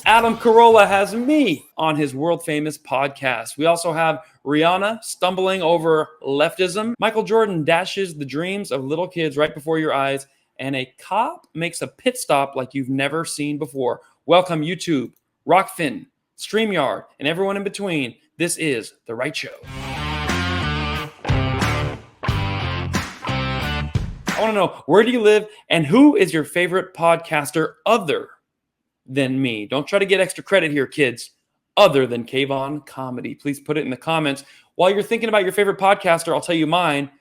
Adam Carolla has me on his world-famous podcast. We also have Rihanna stumbling over leftism. Michael Jordan dashes the dreams of little kids right before your eyes. And a cop makes a pit stop like you've never seen before. Welcome, YouTube, Rockfin, StreamYard, and everyone in between. This is The Right Show. I want to know, where do you live and who is your favorite podcaster other than me? Don't try to get extra credit here, kids. Other than KvonComedy. Please put it in the comments. While you're thinking about your favorite podcaster, I'll tell you mine,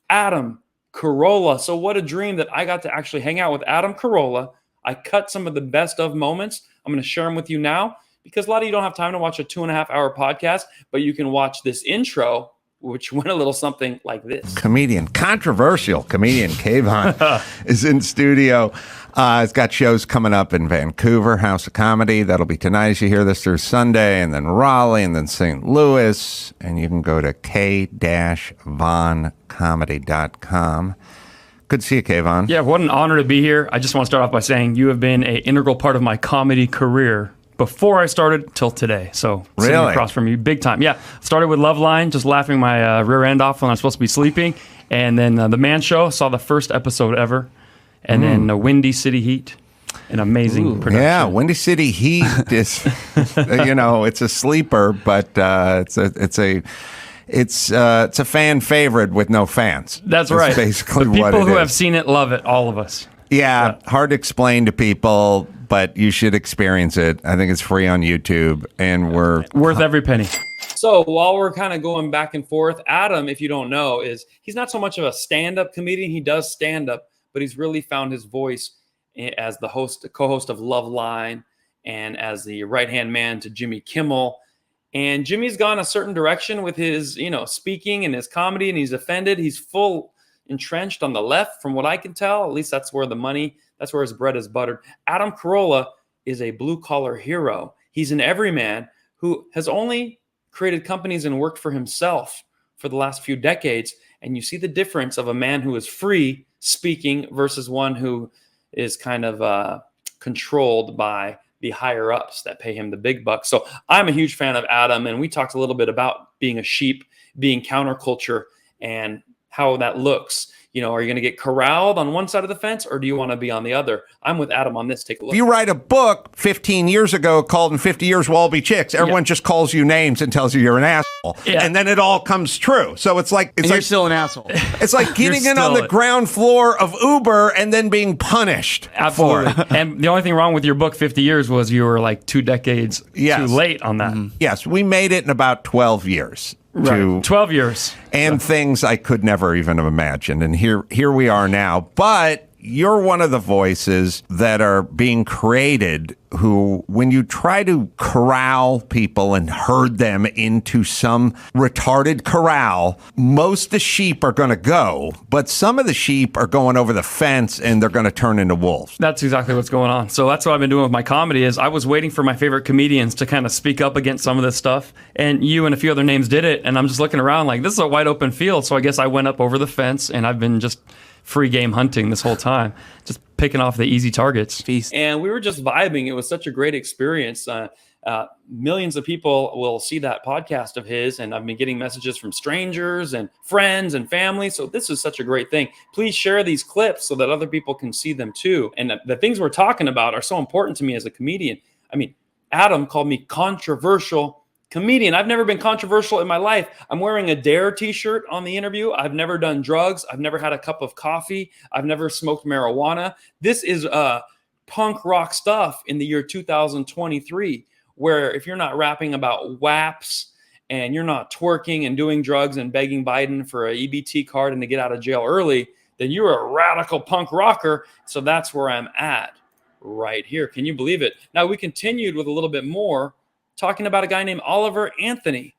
Adam Carolla. So what a dream that I got to actually hang out with Adam Carolla. I cut some of the best of moments. I'm going to share them with you now because a lot of you don't have time to watch a 2.5-hour podcast, but you can watch this intro, which went a little something like this. Controversial comedian Kvon is in studio. He's got shows coming up in Vancouver, House of Comedy. That'll be tonight as you hear this through Sunday, and then Raleigh, and then St. Louis. And you can go to KvonComedy.com. Good to see you, Kvon. Yeah, what an honor to be here. I just want to start off by saying you have been an integral part of my comedy career before I started till today. So sitting across from you, big time. Yeah, started with Loveline, just laughing my rear end off when I'm supposed to be sleeping. And then The Man Show, saw the first episode ever. And then Windy City Heat, an amazing production. Yeah, Windy City Heat is, it's a sleeper, but it's a fan favorite with no fans. That's right. Basically the what it is. People who have seen it love it, all of us. Yeah, hard to explain to people, but you should experience it. I think it's free on YouTube, and we're worth every penny. So while we're kind of going back and forth, Adam, if you don't know, he's not so much of a stand-up comedian. He does stand-up, but he's really found his voice as the co-host of Loveline, and as the right-hand man to Jimmy Kimmel. And Jimmy's gone a certain direction with his, speaking and his comedy, and he's offended. He's full entrenched on the left, from what I can tell. At least that's where that's where his bread is buttered. Adam Carolla is a blue-collar hero. He's an everyman who has only created companies and worked for himself for the last few decades. And you see the difference of a man who is free speaking versus one who is kind of controlled by the higher ups that pay him the big bucks. So I'm a huge fan of Adam, and we talked a little bit about being a sheep, being counterculture, and how that looks. Are you going to get corralled on one side of the fence, or do you want to be on the other? I'm with Adam on this. Take a look. If you write a book 15 years ago called In 50 Years We'll All Be Chicks, everyone just calls you names and tells you you're an asshole. Yeah. And then it all comes true. So it's like you're still an asshole. It's like getting in on the ground floor of Uber and then being punished. Absolutely. For it. And the only thing wrong with your book, 50 Years, was you were like 2 decades too late on that. Mm-hmm. Yes, we made it in about 12 years. Right. 12 years. And things I could never even have imagined. And here we are now. But you're one of the voices that are being created who, when you try to corral people and herd them into some retarded corral, most of the sheep are going to go, but some of the sheep are going over the fence and they're going to turn into wolves. That's exactly what's going on. So that's what I've been doing with my comedy is I was waiting for my favorite comedians to kind of speak up against some of this stuff. And you and a few other names did it. And I'm just looking around like, this is a wide open field. So I guess I went up over the fence, and I've been just free game hunting this whole time, just picking off the easy targets. And we were just vibing. It was such a great experience. Millions of people will see that podcast of his, and I've been getting messages from strangers and friends and family. So this is such a great thing. Please share these clips so that other people can see them too. And the things we're talking about are so important to me as a comedian. I mean, Adam called me controversial comedian. I've never been controversial in my life. I'm wearing a Dare t-shirt on the interview. I've never done drugs. I've never had a cup of coffee. I've never smoked marijuana. This is punk rock stuff in the year 2023, where if you're not rapping about WAPs and you're not twerking and doing drugs and begging Biden for a EBT card and to get out of jail early, then you're a radical punk rocker. So that's where I'm at right here. Can you believe it? Now, we continued with a little bit more, talking about a guy named Oliver Anthony.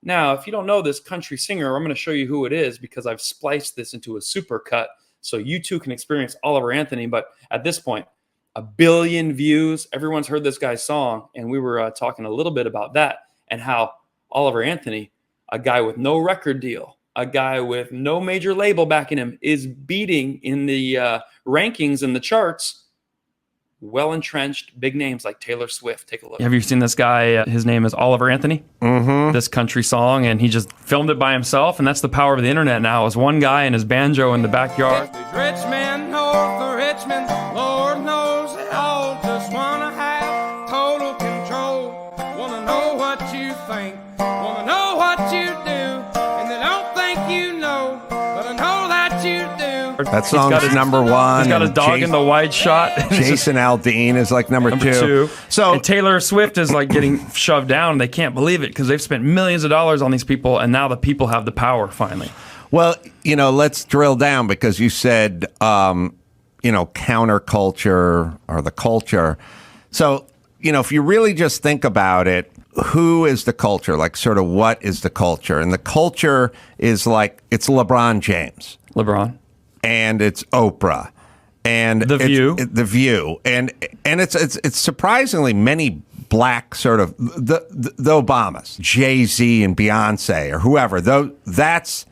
Now, if you don't know this country singer, I'm going to show you who it is because I've spliced this into a super cut so you too can experience Oliver Anthony. But at this point, 1 billion views. Everyone's heard this guy's song. And we were talking a little bit about that and how Oliver Anthony, a guy with no record deal, a guy with no major label backing him, is beating in the rankings and the charts well-entrenched big names like Taylor Swift. Take a look. Have you seen this guy? His name is Oliver Anthony. Mm-hmm. This country song, and he just filmed it by himself. And that's the power of the internet now. Is one guy and his banjo in the backyard. Rich men north of Richmond, Lord knows they all just wanna have total control. Wanna know what you think, wanna know what you do, and they don't think you know, but I know that you do. That song's number one. He's got his dog in the wide shot. Jason Aldean is like number two. So and Taylor Swift is like getting shoved down. They can't believe it because they've spent millions of dollars on these people, and now the people have the power finally. Well, let's drill down because you said, counterculture or the culture. So, if you really just think about it, who is the culture? Like, sort of what is the culture? And the culture is like, it's LeBron James. LeBron. And it's Oprah. And The View. The View. And it's surprisingly many black sort of, the Obamas, Jay-Z and Beyonce or whoever, that's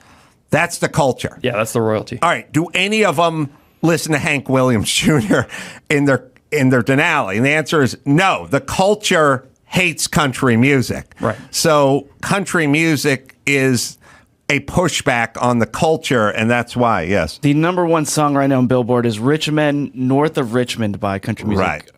the culture. Yeah, that's the royalty. All right. Do any of them listen to Hank Williams Jr. in their Denali? And the answer is no. The culture hates country music. Right. So country music is a pushback on the culture, and that's why, yes. The number one song right now on Billboard is Rich Men North of Richmond by country music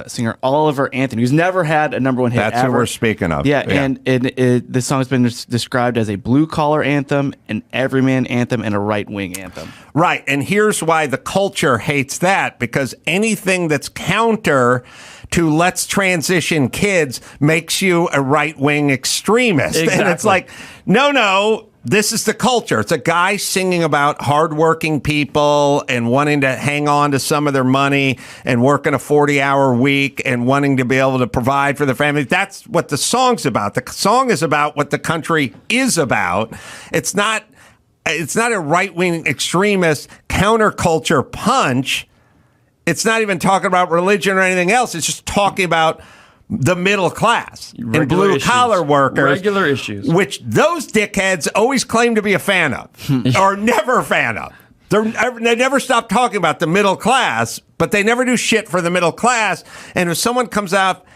singer Oliver Anthony, who's never had a number one hit That's ever. what we're speaking of. Yeah, and the song's been described as a blue-collar anthem, an everyman anthem, and a right-wing anthem. Right, and here's why the culture hates that, because anything that's counter to let's transition kids makes you a right-wing extremist. Exactly. And it's like, no, this is the culture. It's a guy singing about hardworking people and wanting to hang on to some of their money and working a 40-hour week and wanting to be able to provide for their family. That's what the song's about. The song is about what the country is about. It's not a right-wing extremist counterculture punch. It's not even talking about religion or anything else. It's just talking about the middle class and blue-collar workers. Regular issues. Which those dickheads always claim to be a fan of or never a fan of. They never stop talking about the middle class, but they never do shit for the middle class. And if someone comes out,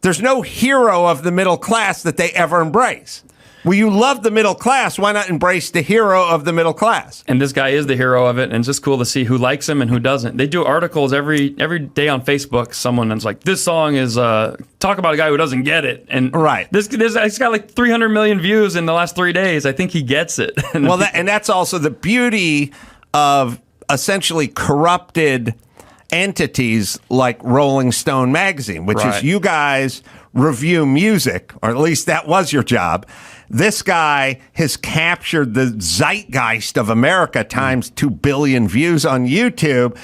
there's no hero of the middle class that they ever embrace. Well, you love the middle class. Why not embrace the hero of the middle class? And this guy is the hero of it, and it's just cool to see who likes him and who doesn't. They do articles every day on Facebook. Someone is like, this song is talk about a guy who doesn't get it. And right. It's got like 300 million views in the last 3 days. I think he gets it. Well, and that's also the beauty of essentially corrupted entities like Rolling Stone magazine, which is you guys review music, or at least that was your job. This guy has captured the zeitgeist of America times 2 billion views on YouTube.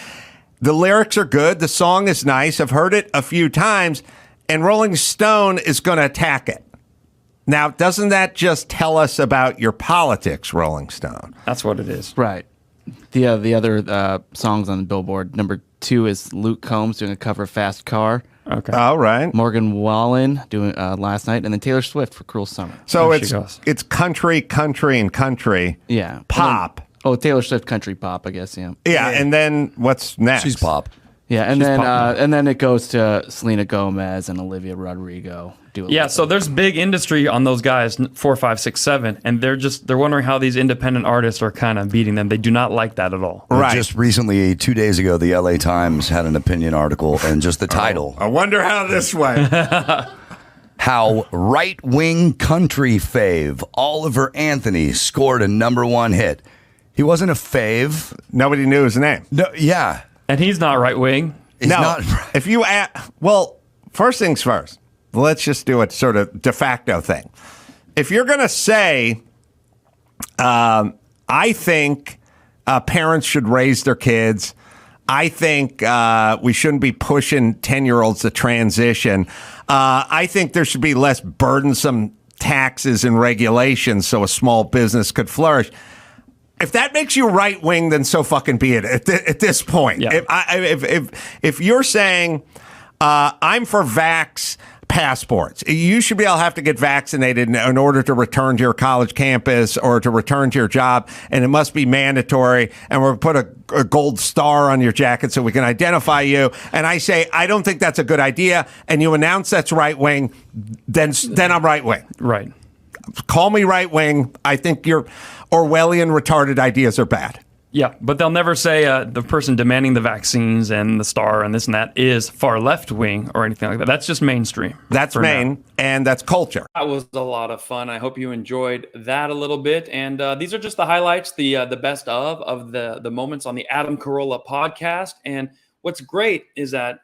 The lyrics are good. The song is nice. I've heard it a few times, and Rolling Stone is going to attack it. Now, doesn't that just tell us about your politics, Rolling Stone? That's what it is. Right. The other songs on the Billboard, number 2 is Luke Combs doing a cover of Fast Car. Okay. All right. Morgan Wallen doing Last Night, and then Taylor Swift for Cruel Summer. So it's country, and country. Yeah. Pop. Taylor Swift country pop, I guess, yeah. Yeah, and then what's next? She's pop. Yeah, and then it goes to Selena Gomez and Olivia Rodrigo. So there's big industry on those guys, 4, 5, 6, 7, and they're wondering how these independent artists are kind of beating them. They do not like that at all. Right. Just recently, 2 days ago, the LA Times had an opinion article, and just the title. I wonder how this went. How right-wing country fave Oliver Anthony scored a number 1 hit. He wasn't a fave. Nobody knew his name. No, yeah. And he's not right wing. If you first things first, let's just do a sort of de facto thing. If you're going to say, I think parents should raise their kids, I think we shouldn't be pushing 10-year-olds to transition, I think there should be less burdensome taxes and regulations so a small business could flourish. If that makes you right wing, then so fucking be it. At this point, yeah. If you're saying I'm for vax, passports. You should be able to have to get vaccinated in order to return to your college campus or to return to your job, and it must be mandatory. And we'll put a gold star on your jacket so we can identify you. And I say, I don't think that's a good idea. And you announce that's right wing, then I'm right wing. Right. Call me right wing. I think your Orwellian retarded ideas are bad. Yeah, but they'll never say the person demanding the vaccines and the star and this and that is far left wing or anything like that. That's just mainstream. That's main, and that's culture. That was a lot of fun. I hope you enjoyed that a little bit. And these are just the highlights, the best of the moments on the Adam Carolla podcast. And what's great is that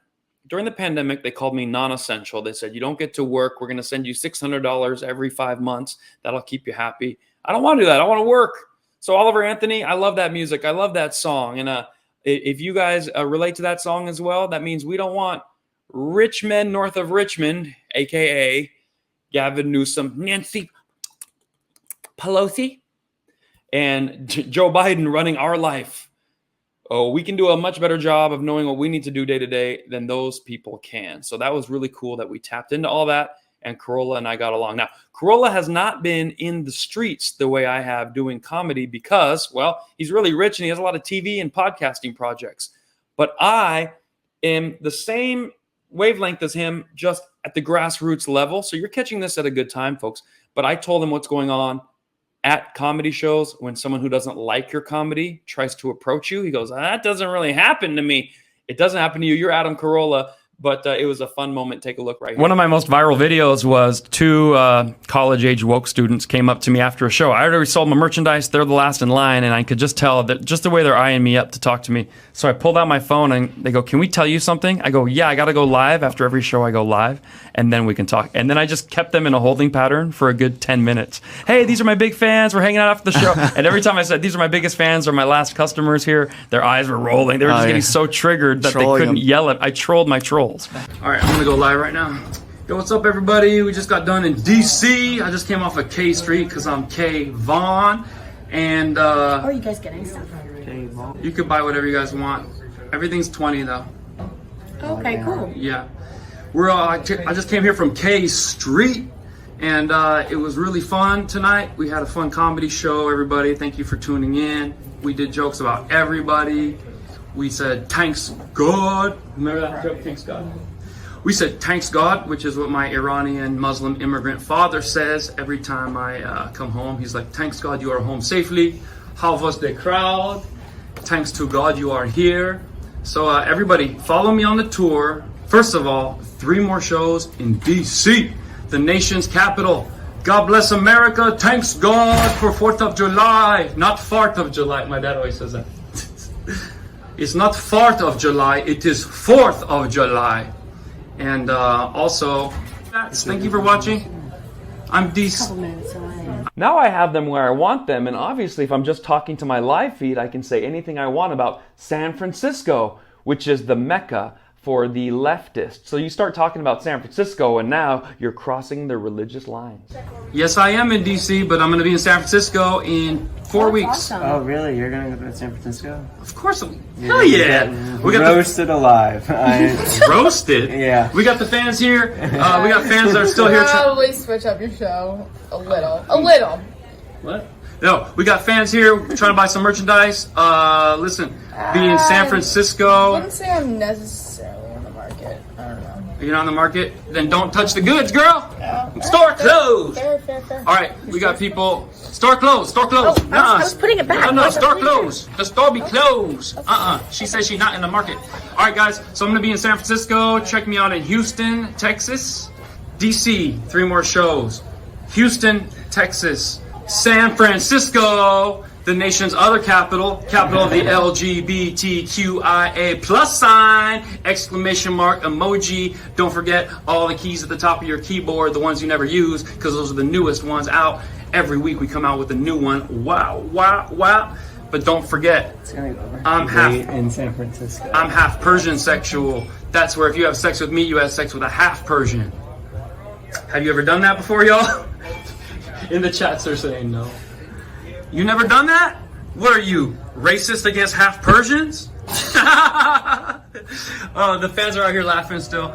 during the pandemic, they called me non-essential. They said, you don't get to work. We're going to send you $600 every 5 months. That'll keep you happy. I don't want to do that. I want to work. So Oliver Anthony, I love that music. I love that song. And if you guys relate to that song as well, that means we don't want rich men north of Richmond, a.k.a. Gavin Newsom, Nancy Pelosi, and Joe Biden running our life. Oh, we can do a much better job of knowing what we need to do day to day than those people can. So that was really cool that we tapped into all that. And Carolla and I got along. Now, Carolla has not been in the streets the way I have doing comedy because, well, he's really rich and he has a lot of TV and podcasting projects. But I am the same wavelength as him, just at the grassroots level. So you're catching this at a good time, folks. But I told him what's going on at comedy shows when someone who doesn't like your comedy tries to approach you. He goes, that doesn't really happen to me. It doesn't happen to you. You're Adam Carolla. But it was a fun moment. Take a look right here. One of my most viral videos was two college-age woke students came up to me after a show. I already sold my merchandise. They're the last in line, and I could just tell that just the way they're eyeing me up to talk to me. So I pulled out my phone, and they go, can we tell you something? I go, yeah, I got to go live. After every show, I go live, and then we can talk. And then I just kept them in a holding pattern for a good 10 minutes. Hey, these are my big fans. We're hanging out after the show. And every time I said, these are my biggest fans or my last customers here, their eyes were rolling. They were just getting so triggered that they couldn't yell at. I trolled my trolls. All right, I'm gonna go live right now. Yo, what's up, everybody? We just got done in DC. I just came off of K Street because I'm Kvon, and are you guys getting stuff? you could buy whatever you guys want. Everything's 20 though. Okay, cool. Yeah, we're. I just came here from K Street, and it was really fun tonight. We had a fun comedy show. Everybody, thank you for tuning in. We did jokes about everybody. We said thanks God. Remember that joke? Thanks God. We said thanks God, which is what my Iranian Muslim immigrant father says every time I come home. He's like, thanks God you are home safely. How was the crowd? Thanks to God you are here. So everybody, follow me on the tour. First of all, 3 more shows in DC, the nation's capital. God bless America. Thanks God for 4th of July. Not 4th of July. My dad always says that. It's not 4th of July. It is 4th of July. And also, thank you for watching. I'm DC. Now I have them where I want them, and obviously if I'm just talking to my live feed, I can say anything I want about San Francisco, which is the mecca for the leftists. So you start talking about San Francisco, and now you're crossing the religious lines. Yes, I am in DC, but I'm going to be in San Francisco in 4 weeks. Awesome. Oh, really? You're going to go to San Francisco? Of course. Hell yeah. We got roasted alive. Roasted? Yeah. We got the fans here. We got fans that are still here. Probably switch up your show a little. A little. What? No, we got fans here trying to buy some merchandise. Listen, be in San Francisco. I wouldn't say I'm necessarily on the market. I don't know. You're not on the market? Then don't touch the goods, girl. Yeah. Store closed. Fair. All right, we got people. Store closed. Store closed. Oh, I was putting it back. No, store closed. The store be closed. She says she's not in the market. All right, guys. So I'm gonna be in San Francisco. Check me out in Houston, Texas, DC. 3 more shows. Houston, Texas, San Francisco, the nation's other capital of the LGBTQIA plus sign, exclamation mark, emoji. Don't forget all the keys at the top of your keyboard, the ones you never use, because those are the newest ones out. Every week we come out with a new one. Wow. But don't forget, I'm half in San Francisco. I'm half Persian sexual. That's where if you have sex with me, you have sex with a half Persian. Have you ever done that before, y'all? In the chats they're saying no. You never done that? What are you, racist against half Persians? Oh, the fans are out here laughing still.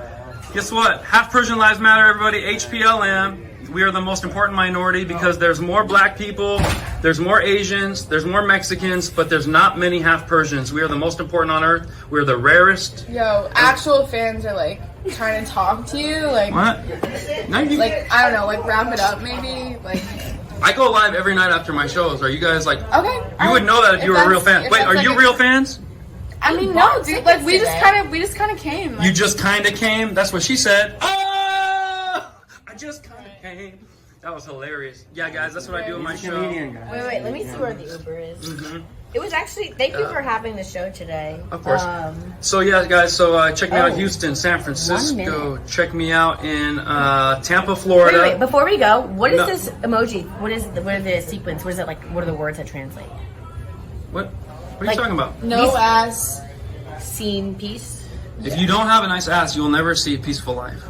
Guess what? Half Persian Lives Matter, everybody. HPLM. We are the most important minority because there's more black people, there's more Asians, there's more Mexicans, but there's not many half Persians. We are the most important on earth. We're the rarest. Yo, actual fans are like trying to talk to you, like What? like I don't know, like wrap it up maybe, like. I go live every night after my shows. Are you guys like? Okay. You would know that if you were a real fan. Wait, are you real fans? I mean, no, dude. Like we just kind of came. Like, You just kind of came. That's what she said. Oh, I just kind of came. That was hilarious. Yeah, guys, that's what I do on my show. Wait, let me see where the Uber is. It was actually, thank you for having the show today. Of course. So yeah, guys. So check me out, Houston, San Francisco. Check me out in Tampa, Florida. Wait, before we go, what is this emoji? What are the sequence? What is it like? What are the words that translate? What are you talking about? no ass. Scene piece. If you don't have a nice ass, you'll never see a peaceful life.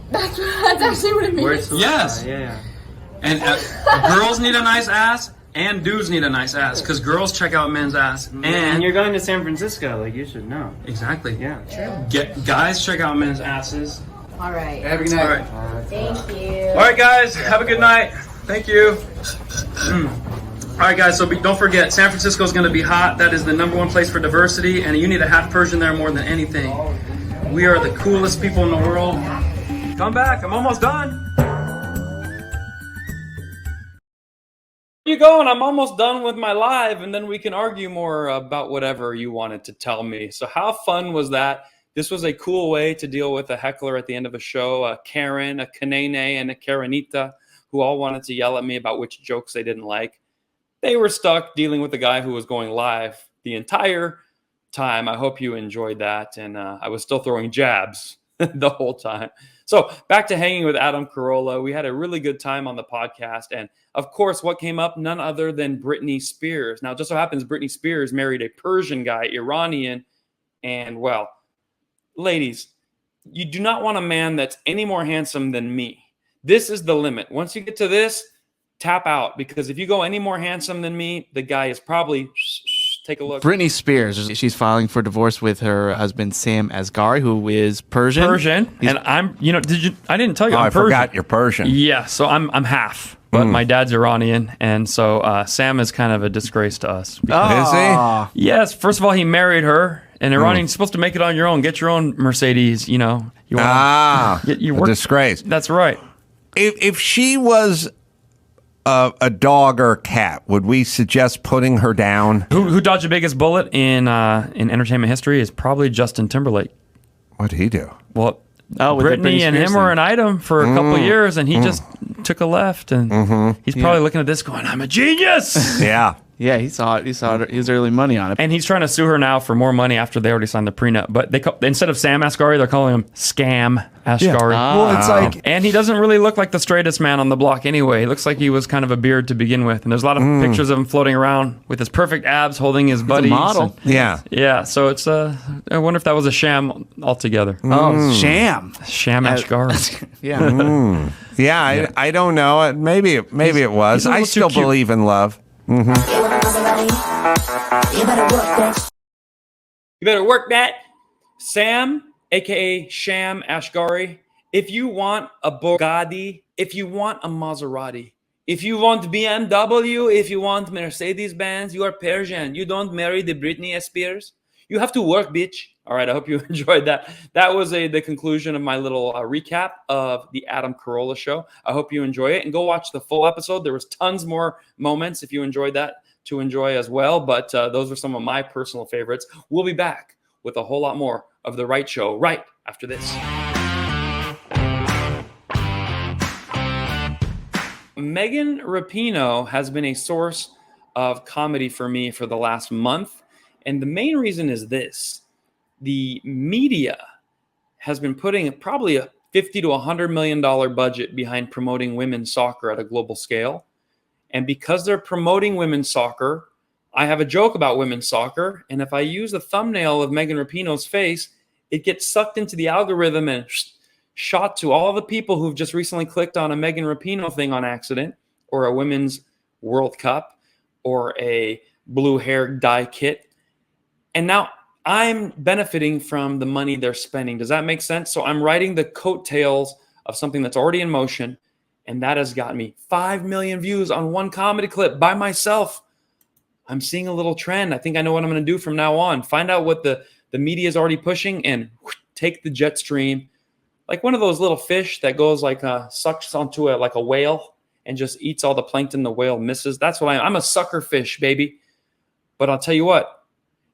That's actually what it means. Yes. Yeah. And girls need a nice ass, and dudes need a nice ass, because girls check out men's ass. And And you're going to San Francisco, like you should know. exactly. Yeah. Guys check out men's asses. All right. Have a good night. All right. Thank you. All right, guys. Have a good night. Thank you. All right, guys. So don't forget, San Francisco is going to be hot. That is the #1 place for diversity, and you need a half Persian there more than anything. We are the coolest people in the world. Come back. I'm almost done. You go, and I'm almost done with my live, and then we can argue more about whatever you wanted to tell me. So how fun was that? This was a cool way to deal with a heckler at the end of a show, a Karen, a Kanene, and a Karenita, who all wanted to yell at me about which jokes they didn't like. They were stuck dealing with the guy who was going live the entire time. I hope you enjoyed that, and I was still throwing jabs the whole time. So back to hanging with Adam Carolla. We had a really good time on the podcast. And of course, what came up? None other than Britney Spears. Now, it just so happens Britney Spears married a Persian guy, Iranian. And well, ladies, you do not want a man that's any more handsome than me. This is the limit. Once you get to this, tap out. Because if you go any more handsome than me, the guy is probably... Take a look. Britney Spears, she's filing for divorce with her husband Sam Asghari, who is Persian. And I'm, I didn't tell you. Oh, I'm I Persian. forgot you're Persian. Yeah, so I'm half, but my dad's Iranian, and so Sam is kind of a disgrace to us. Is he? Yes, first of all, he married her. An Iranian's supposed to make it on your own. Get your own Mercedes, You want a disgrace. That's right. If she was a dog or a cat, would we suggest putting her down? Who dodged the biggest bullet in entertainment history is probably Justin Timberlake. What did he do? Well, with Britney and him were an item for a couple years, and he just took a left, and he's probably looking at this going, I'm a genius! Yeah. Yeah, he saw it. He saw it. He was early money on it. And he's trying to sue her now for more money after they already signed the prenup. But instead of Sam Asghari, they're calling him Scam Asghari. Well, it's like... And he doesn't really look like the straightest man on the block anyway. He looks like he was kind of a beard to begin with. And there's a lot of pictures of him floating around with his perfect abs holding his buddies. Model. Yeah. Yeah, so it's I wonder if that was a sham altogether. Oh, sham. Sham Asghari. Yeah. Yeah, I don't know. Maybe it was. he's a little I still too cute. believe in love. You better work that. Sam, a.k.a. Sham Asghari, if you want a Bugatti, if you want a Maserati, if you want BMW, if you want Mercedes-Benz, you are Persian. You don't marry the Britney Spears. You have to work, bitch. All right, I hope you enjoyed that. That was the conclusion of my little recap of the Adam Carolla show. I hope you enjoy it, and go watch the full episode. There was tons more moments if you enjoyed that to enjoy as well, but those are some of my personal favorites. We'll be back with a whole lot more of The Right Show right after this. Megan Rapinoe has been a source of comedy for me for the last month, and the main reason is this. The media has been putting probably a $50 to $100 million budget behind promoting women's soccer at a global scale. And because they're promoting women's soccer, I have a joke about women's soccer. And if I use a thumbnail of Megan Rapinoe's face, it gets sucked into the algorithm and shot to all the people who've just recently clicked on a Megan Rapinoe thing on accident, or a women's World Cup, or a blue hair dye kit. And now I'm benefiting from the money they're spending. Does that make sense? So I'm riding the coattails of something that's already in motion, and that has gotten me 5 million views on one comedy clip by myself. I'm seeing a little trend. I think I know what I'm going to do from now on. Find out what the media is already pushing and take the jet stream, like one of those little fish that goes like sucks onto like a whale and just eats all the plankton the whale misses. That's what I'm a sucker fish, baby. But I'll tell you what,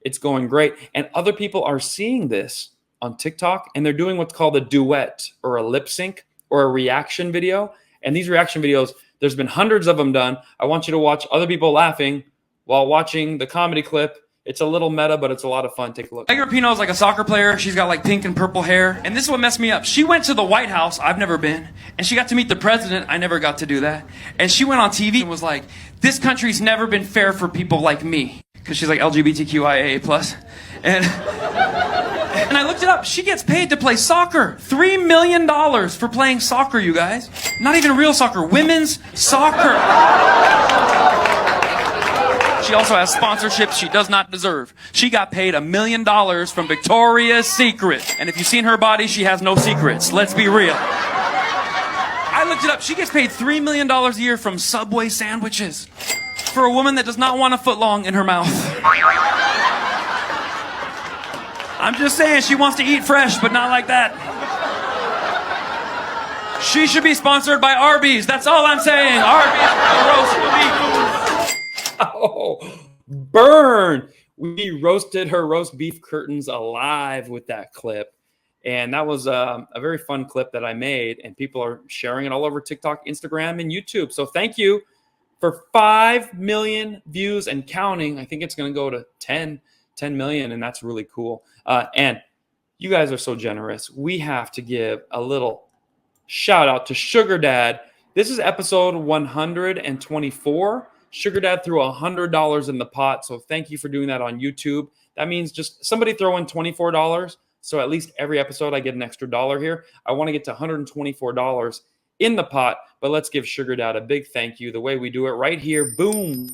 it's going great. And other people are seeing this on TikTok, and they're doing what's called a duet or a lip sync or a reaction video. And these reaction videos, there's been hundreds of them done. I want you to watch other people laughing while watching the comedy clip. It's a little meta, but it's a lot of fun. Take a look. Megan Rapinoe is like a soccer player. She's got like pink and purple hair. And this is what messed me up. She went to the White House. I've never been. And she got to meet the president. I never got to do that. And she went on TV and was like, this country's never been fair for people like me. Because she's like LGBTQIA+. And I looked it up. She gets paid to play soccer. $3 million for playing soccer, you guys. Not even real soccer. Women's soccer. She also has sponsorships she does not deserve. She got paid $1 million from Victoria's Secret. And if you've seen her body, she has no secrets. Let's be real. I looked it up. She gets paid $3 million a year from Subway sandwiches for a woman that does not want a footlong in her mouth. I'm just saying, she wants to eat fresh, but not like that. She should be sponsored by Arby's. That's all I'm saying. Arby's roast beef. Oh, burn. We roasted her roast beef curtains alive with that clip. And that was a very fun clip that I made. And people are sharing it all over TikTok, Instagram, and YouTube. So thank you for 5 million views and counting. I think it's going to go to 10 million. And that's really cool. And you guys are so generous. We have to give a little shout out to Sugar Dad. This is episode 124. Sugar Dad threw $100 in the pot, so thank you for doing that on YouTube. That means just somebody throw in $24, so at least every episode I get an extra dollar here. I want to get to $124 in the pot, but let's give Sugar Dad a big thank you. The way we do it right here, boom.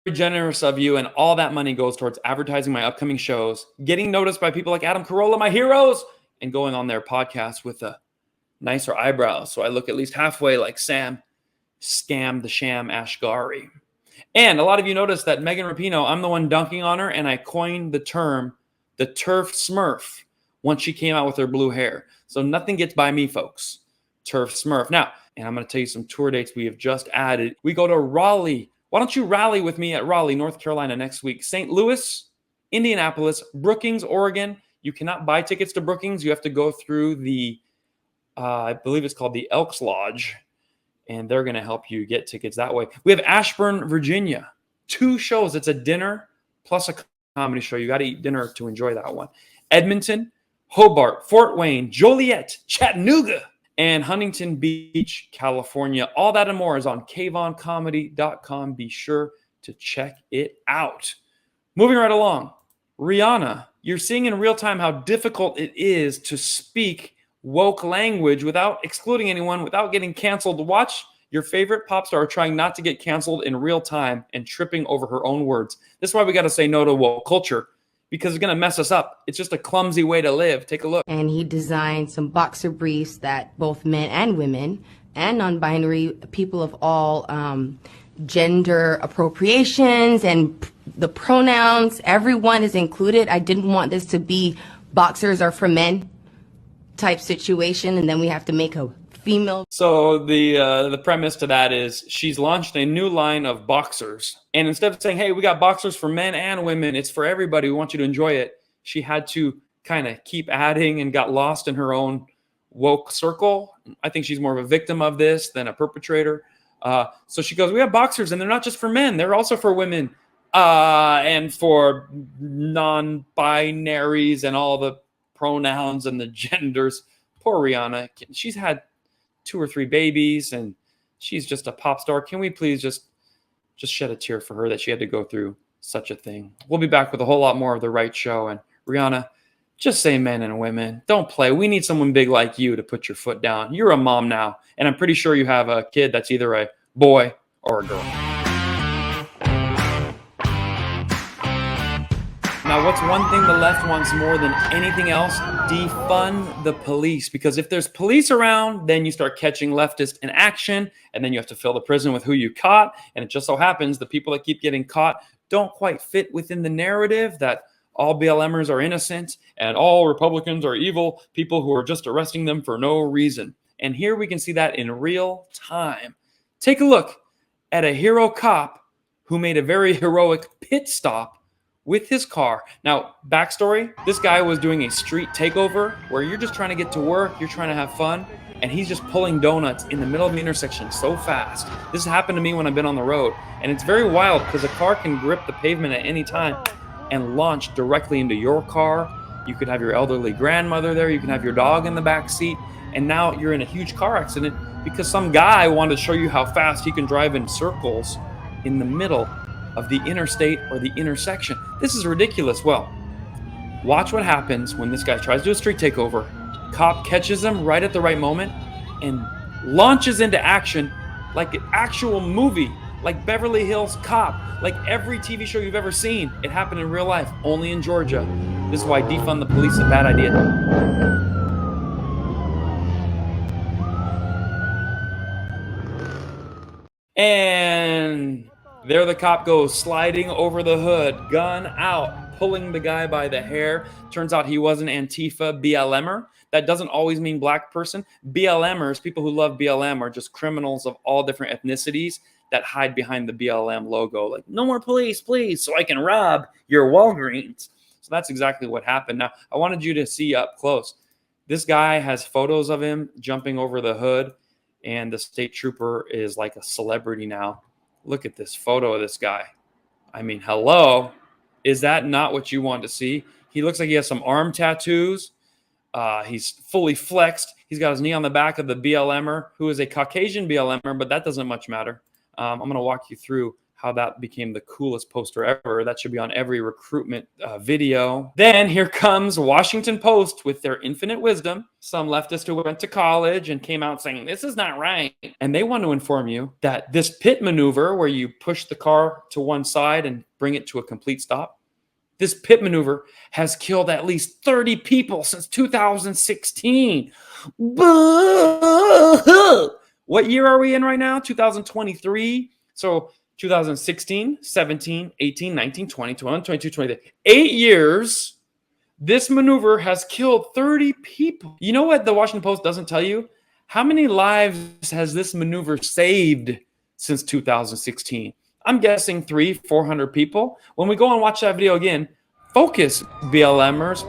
Very generous of you, and all that money goes towards advertising my upcoming shows, getting noticed by people like Adam Carolla, my heroes, and going on their podcast with a nicer eyebrows, so I look at least halfway like Sam Scam the Sham Ashgari. And a lot of you noticed that Megan Rapinoe, I'm the one dunking on her, and I coined the term the turf smurf once she came out with her blue hair. So nothing gets by me, folks. Turf smurf. Now, and I'm going to tell you some tour dates we have just added. We go to Raleigh. Why don't you rally with me at Raleigh, North Carolina next week? St. Louis, Indianapolis, Brookings, Oregon. You cannot buy tickets to Brookings. You have to go through the I believe it's called the Elks Lodge, and they're going to help you get tickets that way. We have Ashburn, Virginia, 2 shows. It's a dinner plus a comedy show. You got to eat dinner to enjoy that one. Edmonton, Hobart, Fort Wayne, Joliet, Chattanooga, and Huntington Beach, California. All that and more is on KvonComedy.com. Be sure to check it out. Moving right along, Rihanna, you're seeing in real time how difficult it is to speak woke language without excluding anyone, without getting canceled. Watch your favorite pop star trying not to get canceled in real time and tripping over her own words. This is why we got to say no to woke culture, because it's going to mess us up. It's just a clumsy way to live. Take a look. And he designed some boxer briefs that both men and women and non-binary people of all gender appropriations and the pronouns, everyone is included. I didn't want this to be boxers are for men type situation, and then we have to make a female. So the premise to that is she's launched a new line of boxers, and instead of saying, hey, we got boxers for men and women, it's for everybody, we want you to enjoy it, she had to kind of keep adding and got lost in her own woke circle. I think she's more of a victim of this than a perpetrator. So she goes, we have boxers, and they're not just for men, they're also for women and for non-binaries and all the pronouns and the genders. Poor Rihanna. She's had 2 or 3 babies, and she's just a pop star. Can we please just shed a tear for her that she had to go through such a thing? We'll be back with a whole lot more of The Right Show. And Rihanna, just say men and women. Don't play. We need someone big like you to put your foot down. You're a mom now, and I'm pretty sure you have a kid that's either a boy or a girl. Now, what's one thing the left wants more than anything else? Defund the police. Because if there's police around, then you start catching leftists in action, and then you have to fill the prison with who you caught. And it just so happens the people that keep getting caught don't quite fit within the narrative that all BLMers are innocent and all Republicans are evil people who are just arresting them for no reason. And here we can see that in real time. Take a look at a hero cop who made a very heroic pit stop with his car. Now, backstory, this guy was doing a street takeover where you're just trying to get to work, you're trying to have fun, and he's just pulling donuts in the middle of the intersection so fast. This has happened to me when I've been on the road, and it's very wild because a car can grip the pavement at any time and launch directly into your car. You could have your elderly grandmother there, you can have your dog in the back seat, and now you're in a huge car accident because some guy wanted to show you how fast he can drive in circles in the middle of the interstate or the intersection. This is ridiculous. Well, watch what happens when this guy tries to do a street takeover. Cop catches him right at the right moment and launches into action like an actual movie, like Beverly Hills Cop, like every TV show you've ever seen. It happened in real life, only in Georgia. This is why defund the police is a bad idea. And there the cop goes, sliding over the hood, gun out, pulling the guy by the hair. Turns out he was an Antifa BLMer. That doesn't always mean black person. BLMers, people who love BLM, are just criminals of all different ethnicities that hide behind the BLM logo. Like, no more police, please, so I can rob your Walgreens. So that's exactly what happened. Now, I wanted you to see up close. This guy has photos of him jumping over the hood, and the state trooper is like a celebrity now. Look at this photo of this guy. I mean, hello. Is that not what you want to see? He looks like he has some arm tattoos. He's fully flexed. He's got his knee on the back of the BLMer, who is a Caucasian BLMer, but that doesn't much matter. I'm going to walk you through how that became the coolest poster ever. That should be on every recruitment video. Then here comes Washington Post with their infinite wisdom. Some leftist who went to college and came out saying, this is not right. And they want to inform you that this pit maneuver where you push the car to one side and bring it to a complete stop, this pit maneuver has killed at least 30 people since 2016. Boo! What year are we in right now? 2023. So 2016, 17, 18, 19, 20, 21, 22, 23. 8 years, this maneuver has killed 30 people. You know what the Washington Post doesn't tell you? How many lives has this maneuver saved since 2016? I'm guessing 300-400 people. When we go and watch that video again, focus, BLMers,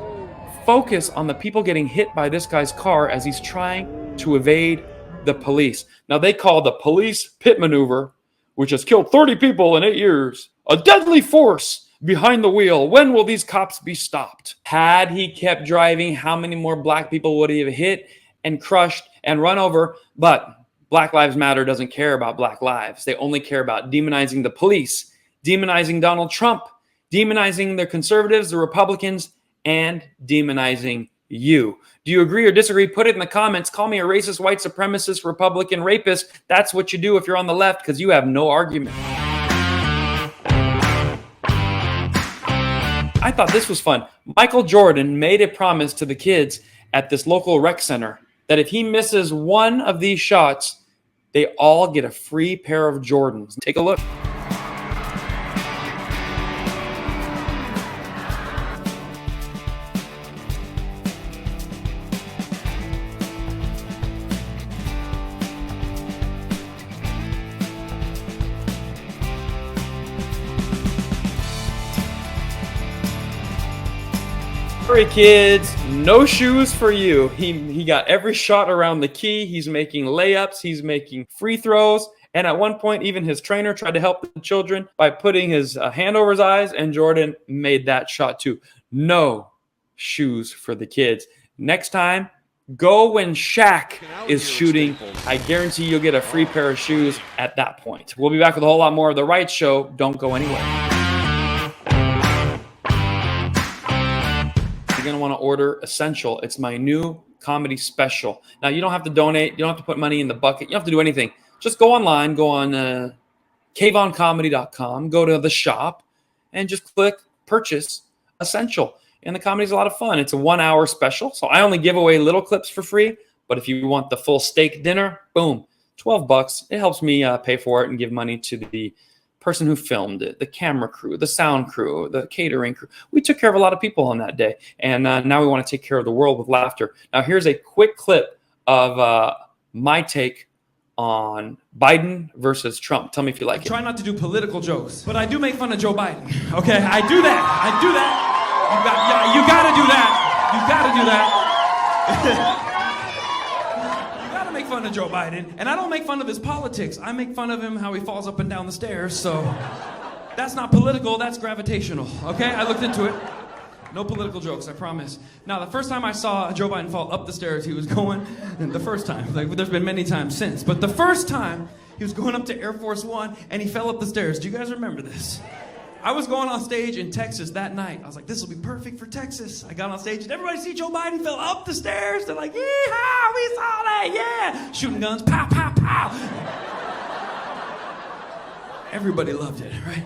focus on the people getting hit by this guy's car as he's trying to evade the police. Now, they call the police pit maneuver, which has killed 30 people in 8 years, a deadly force behind the wheel. When will these cops be stopped? Had he kept driving, how many more black people would he have hit and crushed and run over? But Black Lives Matter doesn't care about black lives. They only care about demonizing the police, demonizing Donald Trump, demonizing the conservatives, the Republicans, and demonizing you. Do you agree or disagree? Put it in the comments. Call me a racist, white supremacist, Republican, rapist. That's what you do if you're on the left, because you have no argument. I thought this was fun. Michael Jordan made a promise to the kids at this local rec center that if he misses one of these shots, they all get a free pair of Jordans. Take a look. Sorry, kids, no shoes for you. He got every shot around the key. He's making layups. He's making free throws. And at one point, even his trainer tried to help the children by putting his hand over his eyes, and Jordan made that shot too. No shoes for the kids. Next time, go when Shaq is shooting. I guarantee you'll get a free pair of shoes at that point. We'll be back with a whole lot more of The Right Show. Don't go anywhere. You're going to want to order Essential. It's my new comedy special. Now, you don't have to donate. You don't have to put money in the bucket. You don't have to do anything. Just go online. Go on KvonComedy.com. Go to the shop and just click purchase essential. And the comedy's a lot of fun. It's a 1 hour special. So I only give away little clips for free. But if you want the full steak dinner, boom, $12. It helps me pay for it and give money to the person who filmed it, the camera crew, the sound crew, the catering crew. We took care of a lot of people on that day. And now we want to take care of the world with laughter. Now here's a quick clip of my take on Biden versus Trump. Tell me if you like it. Try not to do political jokes, but I do make fun of Joe Biden. Okay, I do that. I do that. You gotta do that. You gotta do that. You gotta make fun of Joe Biden. And I don't make fun of his politics. I make fun of him how he falls up and down the stairs. So that's not political, that's gravitational. Okay, I looked into it. No political jokes, I promise. Now, the first time I saw Joe Biden fall up the stairs, he was going, and the first time, like there's been many times since, but the first time, he was going up to Air Force One, and he fell up the stairs. Do you guys remember this? I was going on stage in Texas that night. I was like, this will be perfect for Texas. I got on stage, and everybody see Joe Biden fell up the stairs. They're like, yeehaw, we saw that, yeah. Shooting guns, pow, pow, pow. Everybody loved it, right?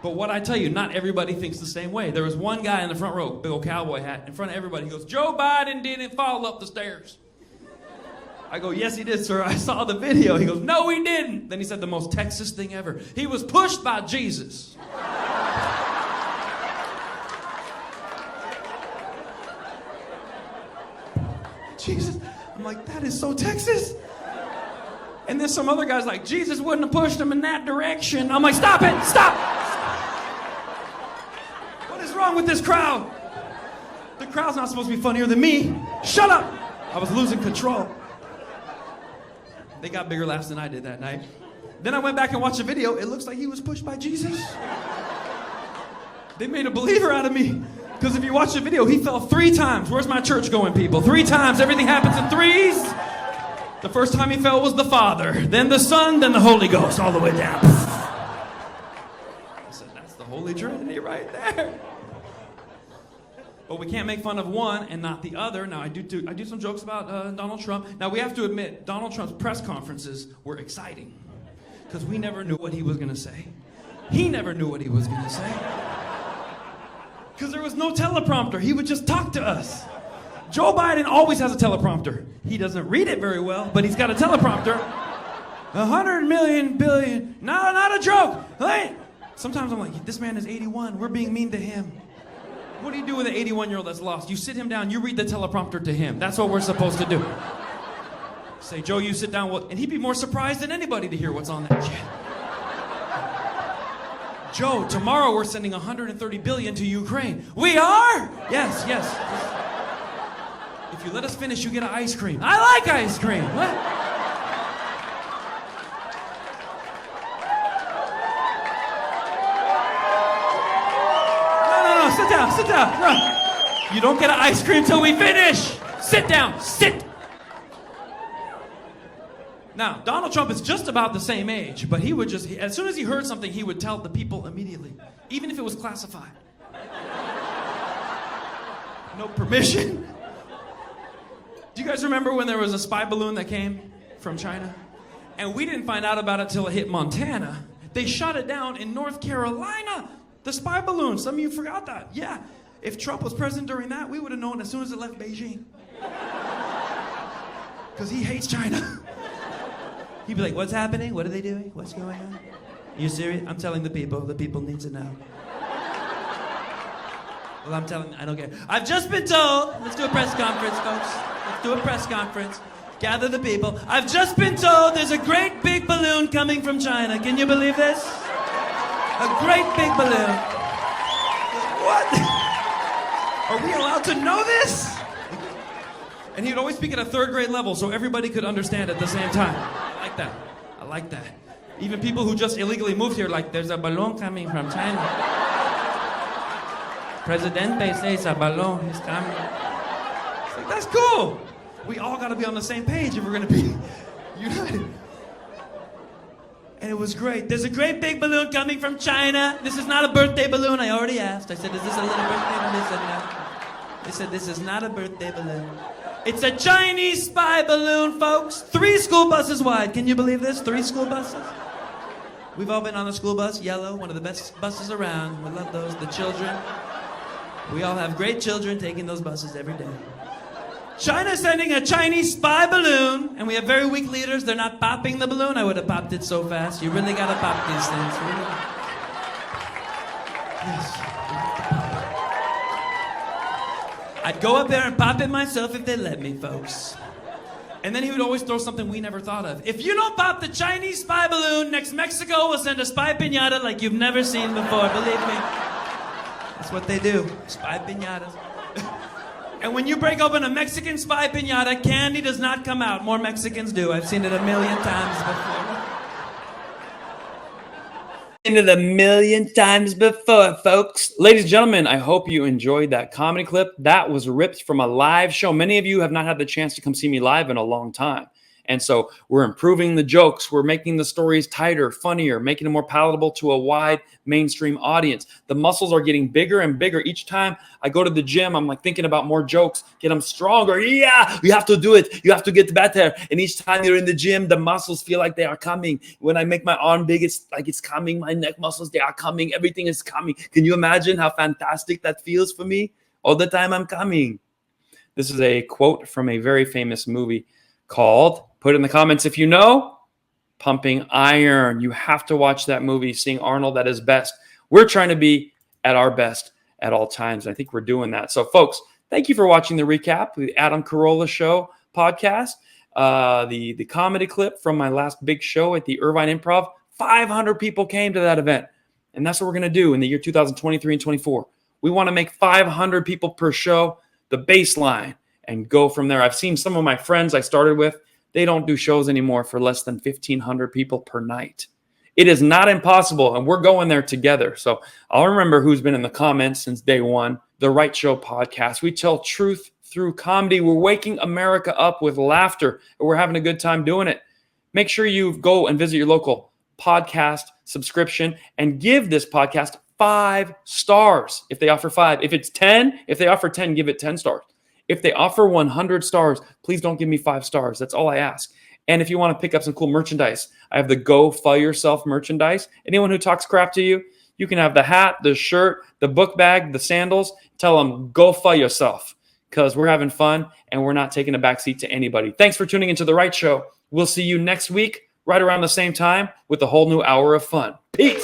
But what I tell you, not everybody thinks the same way. There was one guy in the front row, big old cowboy hat, in front of everybody. He goes, Joe Biden didn't fall up the stairs. I go, yes, he did, sir. I saw the video. He goes, no, he didn't. Then he said the most Texas thing ever. He was pushed by Jesus. Jesus. I'm like, that is so Texas. And then some other guy's like, Jesus wouldn't have pushed him in that direction. I'm like, stop it, stop. What is wrong with this crowd? The crowd's not supposed to be funnier than me. Shut up. I was losing control. They got bigger laughs than I did that night. Then I went back and watched the video. It looks like he was pushed by Jesus. They made a believer out of me. Because if you watch the video, he fell 3 times. Where's my church going, people? 3 times. Everything happens in threes. The first time he fell was the Father, then the Son, then the Holy Ghost, all the way down. I said, that's the Holy Trinity right there. But we can't make fun of one and not the other. Now, I do some jokes about Donald Trump. Now, we have to admit, Donald Trump's press conferences were exciting because we never knew what he was going to say. He never knew what he was going to say because there was no teleprompter. He would just talk to us. Joe Biden always has a teleprompter. He doesn't read it very well, but he's got a teleprompter. 100 million billion. No, not a joke. Hey. Sometimes I'm like, this man is 81. We're being mean to him. What do you do with an 81-year-old that's lost? You sit him down, you read the teleprompter to him. That's what we're supposed to do. Say, Joe, you sit down, and he'd be more surprised than anybody to hear what's on that shit. Joe, tomorrow we're sending 130 billion to Ukraine. We are? Yes. If you let us finish, you get an ice cream. I like ice cream. What? No, sit down. No. You don't get an ice cream till we finish. Sit down, sit. Now, Donald Trump is just about the same age, but he would just, as soon as he heard something, he would tell the people immediately, even if it was classified. No permission. Do you guys remember when there was a spy balloon that came from China? And we didn't find out about it till it hit Montana. They shot it down in North Carolina. The spy balloon. Some of you forgot that. Yeah. If Trump was president during that, we would have known as soon as it left Beijing. Because he hates China. He'd be like, what's happening? What are they doing? What's going on? You serious? I'm telling the people. The people need to know. Well, I'm telling, I don't care. I've just been told, let's do a press conference, folks. Let's do a press conference. Gather the people. I've just been told there's a great big balloon coming from China. Can you believe this? A great big balloon. What? Are we allowed to know this? And he would always speak at a 3rd grade level so everybody could understand at the same time. I like that. Even people who just illegally moved here, like, there's a balloon coming from China. Presidente says a balloon is coming. It's like, that's cool. We all got to be on the same page if we're going to be united. And it was great. There's a great big balloon coming from China. This is not a birthday balloon. I already asked. I said, is this a little birthday balloon? They said, no. They said, this is not a birthday balloon. It's a Chinese spy balloon, folks. 3 school buses wide. Can you believe this? 3 school buses. We've all been on a school bus, yellow, one of the best buses around. We love those. The children. We all have great children taking those buses every day. China's sending a Chinese spy balloon, and we have very weak leaders. They're not popping the balloon. I would have popped it so fast. You really gotta pop these things. Really. Yes. I'd go up there and pop it myself if they let me, folks. And then he would always throw something we never thought of. If you don't pop the Chinese spy balloon, next Mexico will send a spy piñata like you've never seen before. Believe me. That's what they do. Spy piñatas. And when you break open a Mexican spy piñata, candy does not come out. More Mexicans do. I've seen it a million times before. Into the million times before, folks. Ladies and gentlemen, I hope you enjoyed that comedy clip. That was ripped from a live show. Many of you have not had the chance to come see me live in a long time. And so we're improving the jokes. We're making the stories tighter, funnier, making them more palatable to a wide mainstream audience. The muscles are getting bigger and bigger. Each time I go to the gym, I'm like thinking about more jokes, get them stronger. Yeah, you have to do it. You have to get better. And each time you're in the gym, the muscles feel like they are coming. When I make my arm big, it's like it's coming. My neck muscles, they are coming. Everything is coming. Can you imagine how fantastic that feels for me? All the time I'm coming. This is a quote from a very famous movie called, put in the comments if you know, Pumping Iron. You have to watch that movie, seeing Arnold at his best. We're trying to be at our best at all times. I think we're doing that. So, folks, thank you for watching the recap, the Adam Carolla Show podcast, the comedy clip from my last big show at the Irvine Improv. 500 people came to that event. And that's what we're going to do in the year 2023 and 24. We want to make 500 people per show, the baseline, and go from there. I've seen some of my friends I started with, they don't do shows anymore for less than 1,500 people per night. It is not impossible, and we're going there together. So I'll remember who's been in the comments since day one. The Right Show podcast. We tell truth through comedy. We're waking America up with laughter, and we're having a good time doing it. Make sure you go and visit your local podcast subscription and give this podcast 5 stars if they offer 5. If it's 10, if they offer 10, give it 10 stars. If they offer 100 stars, please don't give me 5 stars. That's all I ask. And if you want to pick up some cool merchandise, I have the Go Fuck Yourself merchandise. Anyone who talks crap to you, you can have the hat, the shirt, the book bag, the sandals. Tell them, go fuck yourself, because we're having fun and we're not taking a backseat to anybody. Thanks for tuning into The Right Show. We'll see you next week, right around the same time, with a whole new hour of fun. Peace.